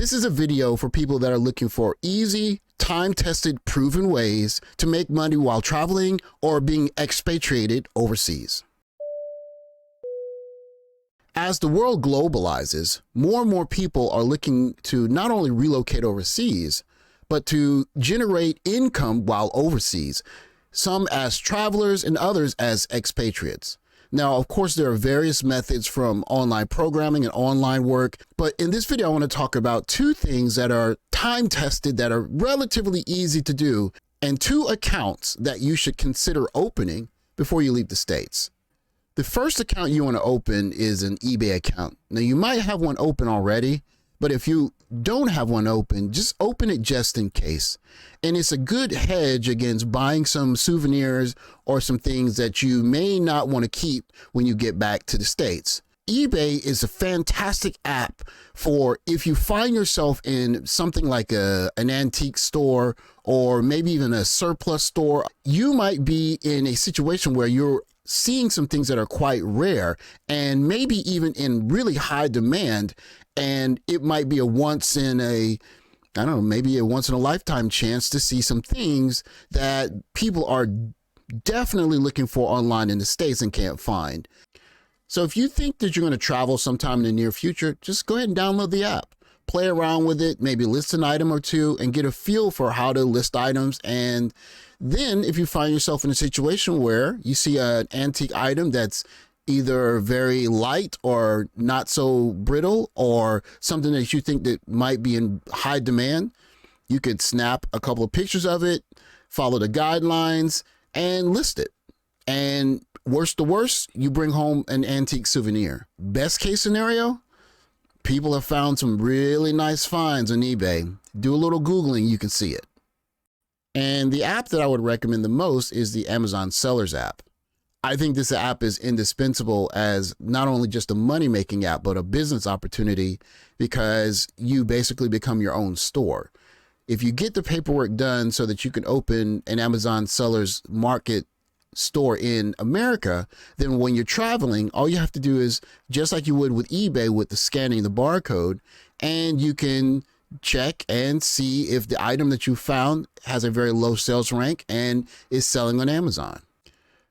This is a video for people that are looking for easy, time-tested, proven ways to make money while traveling or being expatriated overseas. As the world globalizes, more and more people are looking to not only relocate overseas, but to generate income while overseas, some as travelers and others as expatriates. Now, of course, there are various methods from online programming and online work, but in this video, I want to talk about two things that are time-tested, that are relatively easy to do, and two accounts that you should consider opening before you leave the States. The first account you want to open is an eBay account. Now, you might have one open already, but if you don't have one open, just open it just in case. And it's a good hedge against buying some souvenirs or some things that you may not want to keep when you get back to the States. eBay is a fantastic app for if you find yourself in something like an antique store or maybe even a surplus store. You might be in a situation where you're seeing some things that are quite rare and maybe even in really high demand, and it might be a once in a lifetime chance to see some things that people are definitely looking for online in the States and can't find. So if you think that you're going to travel sometime in the near future, just go ahead and download the app. Play around with it, maybe list an item or two and get a feel for how to list items. And then if you find yourself in a situation where you see an antique item that's either very light or not so brittle or something that you think that might be in high demand, you could snap a couple of pictures of it, follow the guidelines and list it. And worst to worst, you bring home an antique souvenir. Best case scenario, people have found some really nice finds on eBay. Do a little Googling, you can see it. And the app that I would recommend the most is the Amazon Sellers app. I think this app is indispensable as not only just a money-making app, but a business opportunity because you basically become your own store. If you get the paperwork done so that you can open an Amazon Sellers Market store in America, then when you're traveling, all you have to do is just like you would with eBay with the scanning the barcode, and you can check and see if the item that you found has a very low sales rank and is selling on Amazon.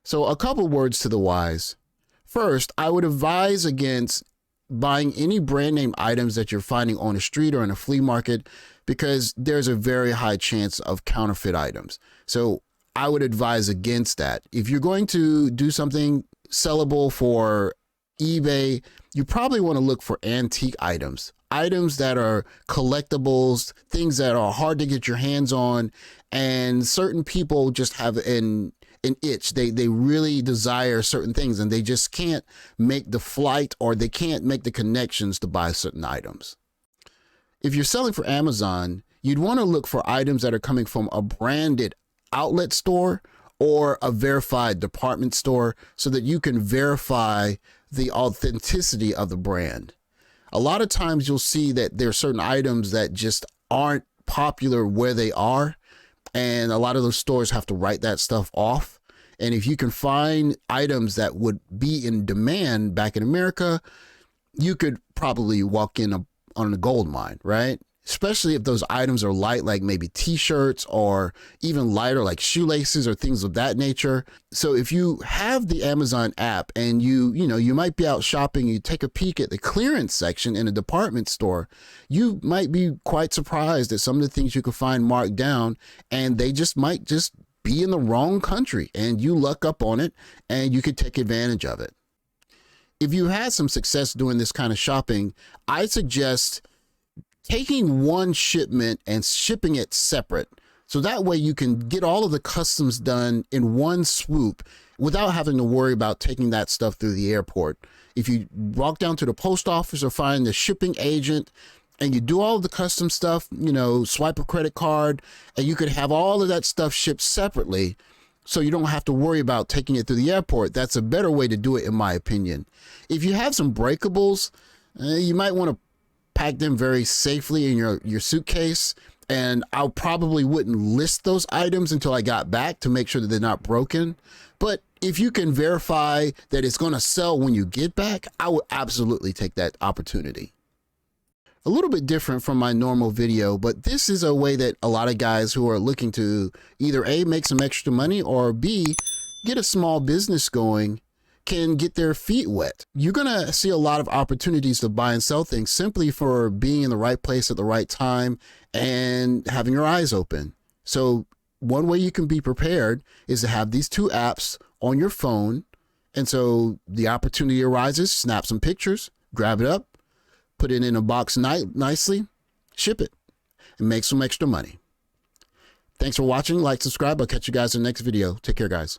So a couple words to the wise. First, I would advise against buying any brand name items that you're finding on the street or in a flea market because there's a very high chance of counterfeit items. So I would advise against that. If you're going to do something sellable for eBay, you probably want to look for antique items that are collectibles, things that are hard to get your hands on, and certain people just have an itch. They really desire certain things and they just can't make the flight or they can't make the connections to buy certain items. If you're selling for Amazon, you'd want to look for items that are coming from a branded outlet store or a verified department store so that you can verify the authenticity of the brand. A lot of times you'll see that there are certain items that just aren't popular where they are, and a lot of those stores have to write that stuff off. And if you can find items that would be in demand back in America, you could probably walk in on a gold mine, right? Especially if those items are light, like maybe t-shirts or even lighter like shoelaces or things of that nature. So if you have the Amazon app and you might be out shopping, you take a peek at the clearance section in a department store, you might be quite surprised at some of the things you can find marked down, and they might just be in the wrong country and you luck up on it and you could take advantage of it. If you had some success doing this kind of shopping, I suggest taking one shipment and shipping it separate. So that way you can get all of the customs done in one swoop without having to worry about taking that stuff through the airport. If you walk down to the post office or find the shipping agent and you do all of the custom stuff, swipe a credit card, and you could have all of that stuff shipped separately so you don't have to worry about taking it through the airport. That's a better way to do it, in my opinion. If you have some breakables, you might want to pack them very safely in your suitcase, and I probably wouldn't list those items until I got back to make sure that they're not broken. But if you can verify that it's going to sell when you get back, I would absolutely take that opportunity. a little bit different from my normal video, but this is a way that a lot of guys who are looking to either A, make some extra money, or B, get a small business going can get their feet wet. You're gonna see a lot of opportunities to buy and sell things simply for being in the right place at the right time and having your eyes open. So one way you can be prepared is to have these two apps on your phone. And so the opportunity arises, snap some pictures, grab it up, put it in a box nicely, ship it, and make some extra money. Thanks for watching. Like, subscribe. I'll catch you guys in the next video. Take care, guys.